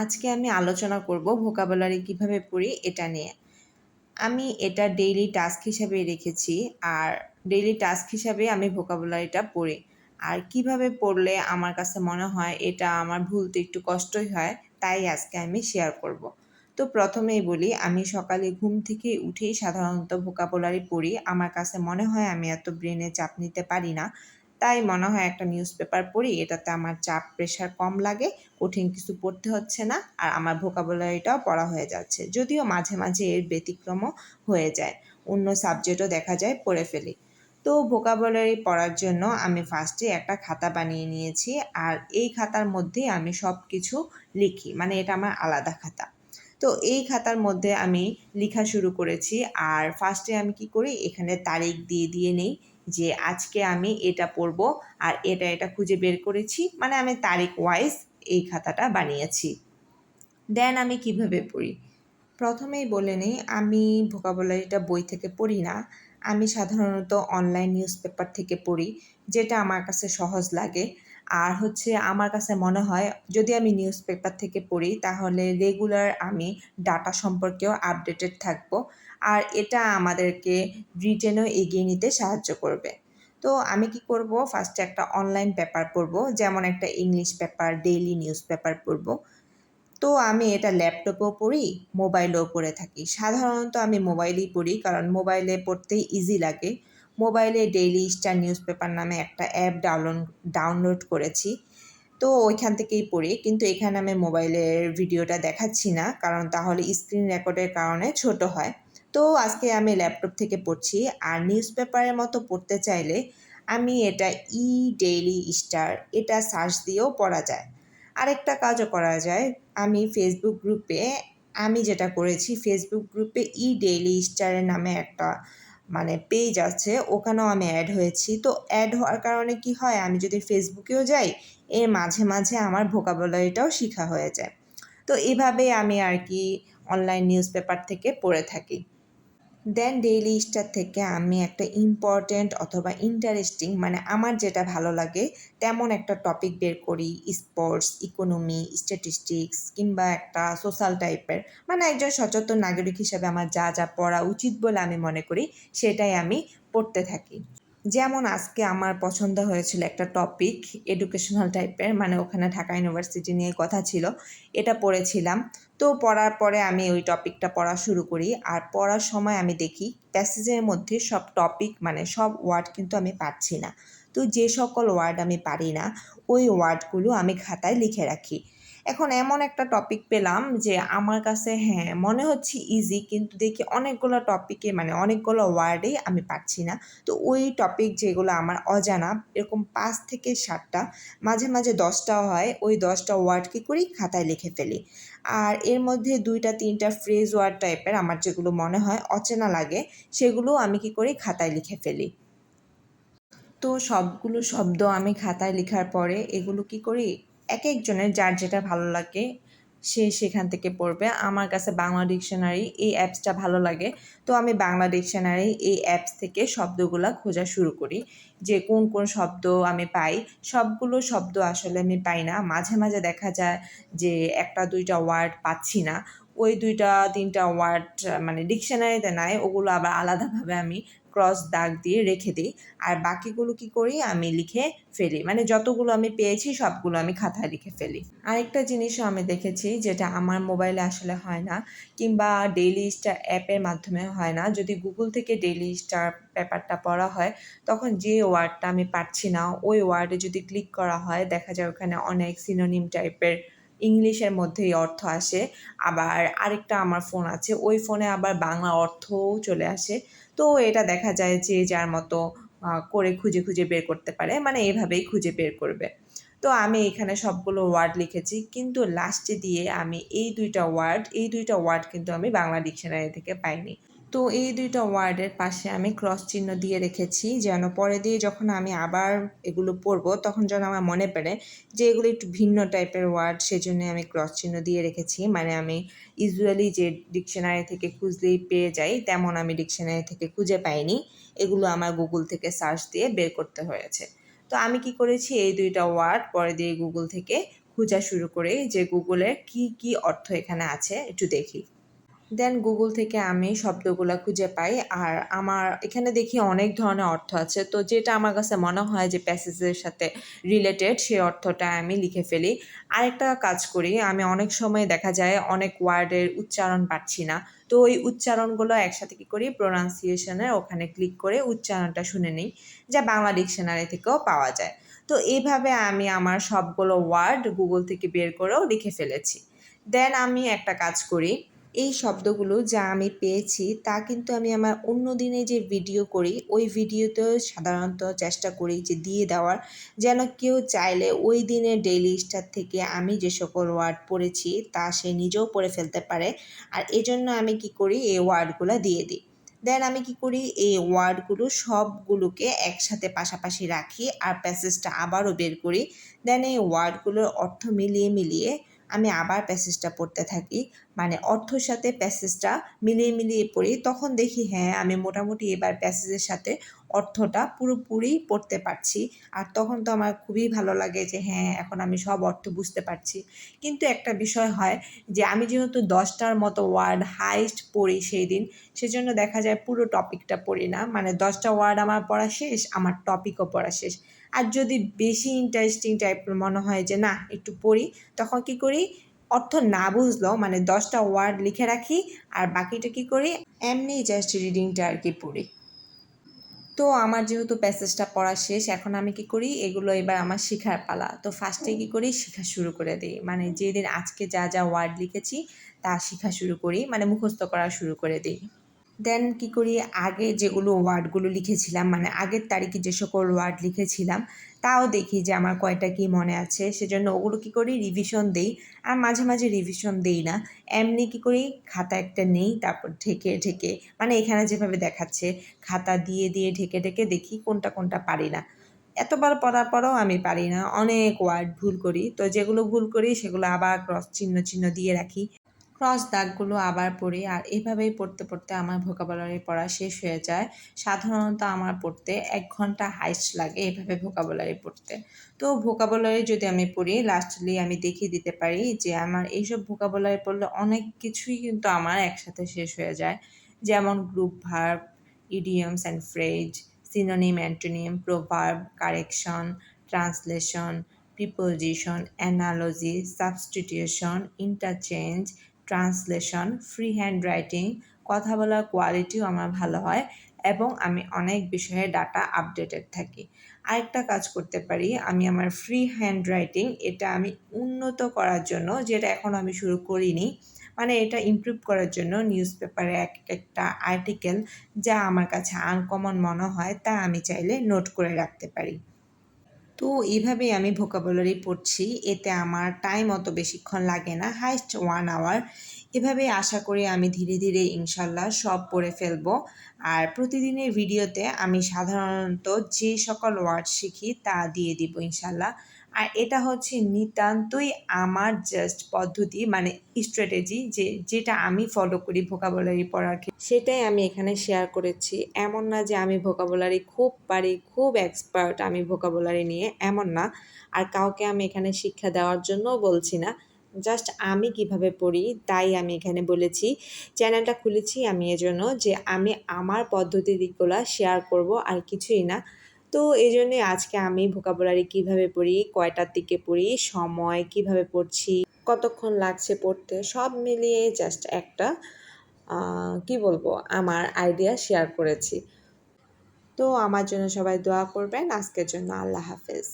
আজকে আমি আলোচনা করব ভোকাবুলারি কিভাবে পড়ি এটা নিয়ে। আমি এটা ডেইলি টাস্ক হিসাবে রেখেছি। আর ডেইলি টাস্ক হিসাবে আমি ভোকাবুলারিটা পড়ি। আর কিভাবে পড়লে আমার কাছে মনে হয় এটা আমার ভুলতে একটু কষ্টই হয়, তাই আজকে আমি শেয়ার করব। তো প্রথমেই বলি, আমি সকালে ঘুম থেকে উঠেই সাধারণত ভোকাবুলারি পড়ি। আমার কাছে মনে হয় আমি এত ব্রেনে চাপ নিতে পারি না। তাই মনে হয় একটা নিউজ পেপার পড়ি, এটাতে আমার চাপ প্রেশার কম লাগে, কঠিন কিছু পড়তে হচ্ছে না, আর আমার ভোকাবুলারিটাও পড়া হয়ে যাচ্ছে। যদিও মাঝে মাঝে এর ব্যতিক্রমও হয়ে যায়, অন্য সাবজেক্টও দেখা যায় পড়ে ফেলি। তো ভোকাবুলারি পড়ার জন্য আমি ফার্স্টে একটা খাতা বানিয়ে নিয়েছি, আর এই খাতার মধ্যে আমি সব কিছু লিখি, মানে এটা আমার আলাদা খাতা। তো এই খাতার মধ্যে আমি লেখা শুরু করেছি। আর ফার্স্টে আমি কি করি, এখানে তারিখ দিয়ে দিয়ে নেই যে আজকে আমি এটা পড়ব, আর এটা খুঁজে বের করেছি, মানে আমি তারিখ ওয়াইজ এই খাতাটা বানিয়েছি। দেন আমি কিভাবে পড়ি, প্রথমেই বলে নিই, আমি ভোকাবুলারিটা বই থেকে পড়ি না। আমি সাধারণত অনলাইন নিউজ পেপার থেকে পড়ি, যেটা আমার কাছে সহজ লাগে। আর আমার কাছে মনে হয় যদি আমি নিউজ পেপার থেকে পড়ি তাহলে রেগুলার আমি ডাটা সম্পর্কেও আপডেটেড থাকবো, আর এটা আমাদেরকে রিটেনও এগিয়ে নিতে সাহায্য করবে। তো আমি কি করব, ফার্স্টে একটা অনলাইন পেপার পড়বো, যেমন একটা English paper, daily news paper পড়বো। তো আমি এটা ল্যাপটপেও পড়ি, মোবাইলেও পড়ে থাকি। সাধারণত আমি মোবাইলেই পড়ি, কারণ মোবাইলে পড়তেই ইজি লাগে। মোবাইলে ডেইলি স্টার নিউজ পেপার নামে একটা অ্যাপ ডাউনলোড করেছি। তো ওইখান থেকেই পড়ি, কিন্তু এখানে আমি মোবাইলের ভিডিওটা দেখাচ্ছি না, কারণ তাহলে স্ক্রিন রেকর্ডের কারণে ছোট হয়। তো আজকে আমি ল্যাপটপ থেকে পড়ছি। আর নিউজ পেপারের মতো পড়তে চাইলে আমি এটা ডেইলি স্টার এটা সার্চ দিয়েও পড়া যায়। আরেকটা কাজও করা যায়, আমি ফেসবুক গ্রুপে আমি যেটা করেছি, ফেসবুক গ্রুপে ডেইলি স্টারের নামে একটা মানে পেজ আছে, ওখানেও আমি অ্যাড হয়েছি। তো অ্যাড হওয়ার কারণে কি হয়, আমি যদি ফেসবুকেও যাই, এর মাঝে মাঝে আমার ভোকাবুলারিটাও শেখা হয়ে যায়। তো এভাবে আমি আর কি অনলাইন নিউজ পেপার থেকে পড়ে থাকি। দেন ডেইলি স্টার থেকে আমি একটা ইম্পর্ট্যান্ট অথবা ইন্টারেস্টিং, মানে আমার যেটা ভালো লাগে তেমন একটা টপিক বের করি, স্পোর্টস, ইকোনমি, স্ট্যাটিস্টিক্স কিংবা একটা সোশ্যাল টাইপের, মানে একজন সচেতন নাগরিক হিসেবে আমার যা যা পড়া উচিত বলে আমি মনে করি সেটাই আমি পড়তে থাকি। যেমন আজকে আমার পছন্দ হয়েছিল একটা টপিক এডুকেশনাল টাইপের, মানে ওখানে ঢাকা ইউনিভার্সিটি নিয়ে কথা ছিল, এটা পড়েছিলাম। তো পড়ার পরে আমি ওই টপিকটা পড়া শুরু করি, আর পড়ার সময় আমি দেখি প্যাসেজের মধ্যে সব টপিক মানে সব ওয়ার্ড কিন্তু আমি পাচ্ছি না। তো যে সকল ওয়ার্ড আমি পারি না, ওই ওয়ার্ডগুলো আমি খাতায় লিখে রাখি। এখন এমন একটা টপিক পেলাম যে আমার কাছে হ্যাঁ মনে হচ্ছে ইজি, কিন্তু দেখি অনেকগুলো টপিকে মানে অনেকগুলো ওয়ার্ডেই আমি পাচ্ছি না। তো ওই টপিক যেগুলো আমার অজানা, এরকম 5 থেকে 7টা, মাঝে মাঝে 10টাও হয়, ওই 10টা ওয়ার্ড কী করি, খাতায় লিখে ফেলি। আর এর মধ্যে 2-3টা ফ্রেজ ওয়ার্ড টাইপের আমার যেগুলো মনে হয় অচেনা লাগে, সেগুলো আমি কী করি, খাতায় লিখে ফেলি। তো সবগুলো শব্দ আমি খাতায় লেখার পরে এগুলো কি করি, এক একজনের যার যেটা ভালো লাগে সে সেখান থেকে পড়বে। আমার কাছে বাংলা ডিকশনারি এই অ্যাপসটা ভালো লাগে, তো আমি বাংলা ডিকশনারি এই অ্যাপস থেকে শব্দগুলো খোঁজা শুরু করি, যে কোন কোন শব্দ আমি পাই। সবগুলো শব্দ আসলে আমি পাই না, মাঝে মাঝে দেখা যায় যে 1-2টা ওয়ার্ড পাচ্ছি না। ওই 2-3টা ওয়ার্ড মানে ডিকশনারিতে নাই, ওগুলো আবার আলাদাভাবে আমি ক্রস দাগ দিয়ে রেখে দিই। আর বাকিগুলো কি করি, আমি লিখে ফেলি, মানে যতগুলো আমি পেয়েছি সবগুলো আমি খাতায় লিখে ফেলি। আরেকটা জিনিসও আমি দেখেছি যেটা আমার মোবাইলে আসলে হয় না, কিংবা ডেইলি স্টার অ্যাপের মাধ্যমে হয় না। যদি গুগল থেকে ডেইলি স্টার পেপারটা পড়া হয়, তখন যে ওয়ার্ডটা আমি পাচ্ছি না ওই ওয়ার্ডে যদি ক্লিক করা হয়, দেখা যায় ওখানে অনেক সিনোনিম টাইপের ইংলিশের মধ্যেই অর্থ আসে। আবার আরেকটা আমার ফোন আছে, ওই ফোনে আবার বাংলা অর্থও চলে আসে। তো এটা দেখা যায় যে যার মতো করে খুঁজে খুঁজে বের করতে পারে, মানে এভাবেই খুঁজে বের করবে। তো আমি এখানে সবগুলো ওয়ার্ড লিখেছি, কিন্তু লাস্টে দিয়ে আমি এই দুইটা ওয়ার্ড কিন্তু আমি বাংলা ডিকশনারি থেকে পাইনি। তো এই 2টা ওয়ার্ডের পাশে আমি ক্রস চিহ্ন দিয়ে রেখেছি, যেন পরে দিয়ে যখন আমি আবার এগুলো পড়বো তখন যেন আমার মনে পড়ে যে এগুলো একটু ভিন্ন টাইপের ওয়ার্ড, সেজন্য আমি ক্রস চিহ্ন দিয়ে রেখেছি। মানে আমি ইউজুয়ালি যে ডিকশনারি থেকে খুঁজলেই পেয়ে যাই, তেমন আমি ডিকশনারি থেকে খুঁজে পাইনি, এগুলো আমার গুগল থেকে সার্চ দিয়ে বের করতে হয়েছে। তো আমি কি করেছি, এই 2টা ওয়ার্ড পরে দিয়ে গুগল থেকে খোঁজা শুরু করি যে গুগলের কি কি অর্থ এখানে আছে একটু দেখি। দেন গুগল থেকে আমি শব্দগুলা খুঁজে পাই আর আমার এখানে দেখি অনেক ধরনের অর্থ আছে। তো যেটা আমার কাছে মনে হয় যে প্যাসেজের সাথে রিলেটেড সেই অর্থটা আমি লিখে ফেলি। আরেকটা কাজ করি, আমি অনেক সময় দেখা যায় অনেক ওয়ার্ডের উচ্চারণ পাচ্ছি না। তো ওই উচ্চারণগুলো একসাথে কী করি, প্রোনাউন্সিয়েশনের ওখানে ক্লিক করে উচ্চারণটা শুনে নিই, যা বাংলা ডিকশনারি থেকেও পাওয়া যায়। তো এইভাবে আমি আমার সবগুলো ওয়ার্ড গুগল থেকে বের করেও লিখে ফেলেছি। দেন আমি একটা কাজ করি, এই শব্দগুলো যা আমি পেয়েছি তা কিন্তু আমি আমার অন্য দিনে যে ভিডিও করি ওই ভিডিওতেও সাধারণত চেষ্টা করি যে দিয়ে দেওয়ার, যেন কেউ চাইলে ওই দিনের ডেইলি স্টার থেকে আমি যে সকল ওয়ার্ড পড়েছি তা সে নিজেও পড়ে ফেলতে পারে। আর এজন্য আমি কি করি, এই ওয়ার্ডগুলো দিয়ে দিই। দেন আমি কি করি, এই ওয়ার্ডগুলো সবগুলোকে একসাথে পাশাপাশি রাখি আর প্যাসেজটা আবারও বের করি। দেন এই ওয়ার্ডগুলোর অর্থ মিলিয়ে মিলিয়ে আমি আবার প্যাসেজটা পড়তে থাকি। মানে অর্থর সাথে প্যাসেজটা মিলিয়ে মিলিয়ে পড়ি। তখন দেখি হ্যাঁ, আমি মোটামুটি এবার প্যাসেজের সাথে অর্থটা পুরোপুরি পড়তে পারছি। আর তখন তো আমার খুবই ভালো লাগে যে হ্যাঁ, এখন আমি সব অর্থ বুঝতে পারছি। কিন্তু একটা বিষয় হয় যে আমি যেহেতু 10টার মতো ওয়ার্ড হাইয়েস্ট পড়ি সেই দিন, সেজন্য দেখা যায় পুরো টপিকটা পড়ি না। মানে 10টা ওয়ার্ড আমার পড়া শেষ, আমার টপিকও পড়া শেষ। আর যদি বেশি ইন্টারেস্টিং টাইপের মনে হয় যে না একটু পড়ি, তখন কী করি, অর্থ না বুঝলেও মানে 10টা ওয়ার্ড লিখে রাখি আর বাকিটা কী করি, এমনি জাস্ট রিডিংটা আর কি পড়ি। তো আমার যেহেতু প্যাসেজটা পড়া শেষ, এখন আমি কি করি, এগুলো এবার আমার শেখার পালা। তো ফার্স্টে কি করি, শেখা শুরু করে দিই। মানে যেদিন আজকে যা যা ওয়ার্ড লিখেছি তা শেখা শুরু করি, মানে মুখস্থ করা শুরু করে দিই। দেন কি করি, আগে যেগুলো ওয়ার্ডগুলো লিখেছিলাম, মানে আগের তারিখে যে সকল ওয়ার্ড লিখেছিলাম তাও দেখি যে আমার কয়টা কি মনে আছে, সেজন্য ওগুলো কি করি, রিভিশন দেই। আর মাঝে মাঝে রিভিশন দেই না, এমনি কি করি, খাতা একটা নেই, তারপর ঢেকে ঢেকে, মানে এখানে যেভাবে দেখাচ্ছে খাতা দিয়ে দিয়ে ঢেকে ঢেকে দেখি কোনটা কোনটা পারি না। এতবার পড়ার পরেও আমি পারি না, অনেক ওয়ার্ড ভুল করি। তো যেগুলো ভুল করি সেগুলো আবার ক্রস চিহ্ন চিহ্ন দিয়ে রাখি, ক্রস দাগগুলো আবার পড়ি। আর এভাবেই পড়তে পড়তে আমার ভোকাবুলারি পড়া শেষ হয়ে যায়। সাধারণত আমার পড়তে 1 ঘন্টা হাইস্ট লাগে এভাবে ভোকাবুলারি পড়তে। তো ভোকাবুলারি যদি আমি পড়ি, লাস্টলি আমি দেখিয়ে দিতে পারি যে আমার এইসব ভোকাবুলারি পড়লে অনেক কিছুই কিন্তু আমার একসাথে শেষ হয়ে যায়। যেমন group verb, idioms and phrase, synonym, antonym, proverb, correction, translation, preposition, analogy, substitution, interchange, translation, free hand writing, কথা বলার কোয়ালিটিও আমার ভালো হয় এবং আমি অনেক বিষয়ে ডাটা আপডেটেড থাকি। আরেকটা কাজ করতে পারি, আমি আমার ফ্রি হ্যান্ড রাইটিং এটা আমি উন্নত করার জন্য, যেটা এখনও আমি শুরু করিনি, মানে এটা ইমপ্রুভ করার জন্য নিউজ পেপারে একটা আর্টিকেল যা আমার কাছে আনকমন মনে হয় তা আমি চাইলে নোট করে রাখতে পারি। তো এভাবেই আমি ভোকাবুলারি পড়ছি। এতে আমার টাইম অত বেশিক্ষণ লাগে না, হাইস্ট 1 আওয়ার। এভাবেই আশা করি আমি ধীরে ধীরে ইনশাল্লাহ সব পড়ে ফেলবো। আর প্রতিদিনের ভিডিওতে আমি সাধারণত যে সকল ওয়ার্ড শিখি তা দিয়ে দিব ইনশাল্লাহ। আর এটা হচ্ছে নিতান্তই আমার জাস্ট পদ্ধতি, মানে স্ট্র্যাটেজি, যেটা আমি ফলো করি ভোকাবুলারি পড়ার ক্ষেত্রে, সেটাই আমি এখানে শেয়ার করেছি। এমন না যে আমি ভোকাবুলারি খুব পারি, খুব এক্সপার্ট আমি ভোকাবুলারি নিয়ে, এমন না। আর কাউকে আমি এখানে শিক্ষা দেওয়ার জন্যও বলছি না, জাস্ট আমি কিভাবে পড়ি তাই আমি এখানে বলেছি। চ্যানেলটা খুলেছি আমি এজন্য যে আমি আমার পদ্ধতিগুলো শেয়ার করব, আর কিছুই না। তো এই জন্যে আজকে আমি ভোকাবুলারি কিভাবে পড়ি, কয়টার দিকে পড়ি, সময় কিভাবে পড়ছি, কতক্ষণ লাগছে পড়তে, সব মিলিয়ে জাস্ট একটা কি বলবো, আমার আইডিয়া শেয়ার করেছি। তো আমার জন্য সবাই দোয়া করবেন। আজকের জন্য আল্লাহ হাফেজ।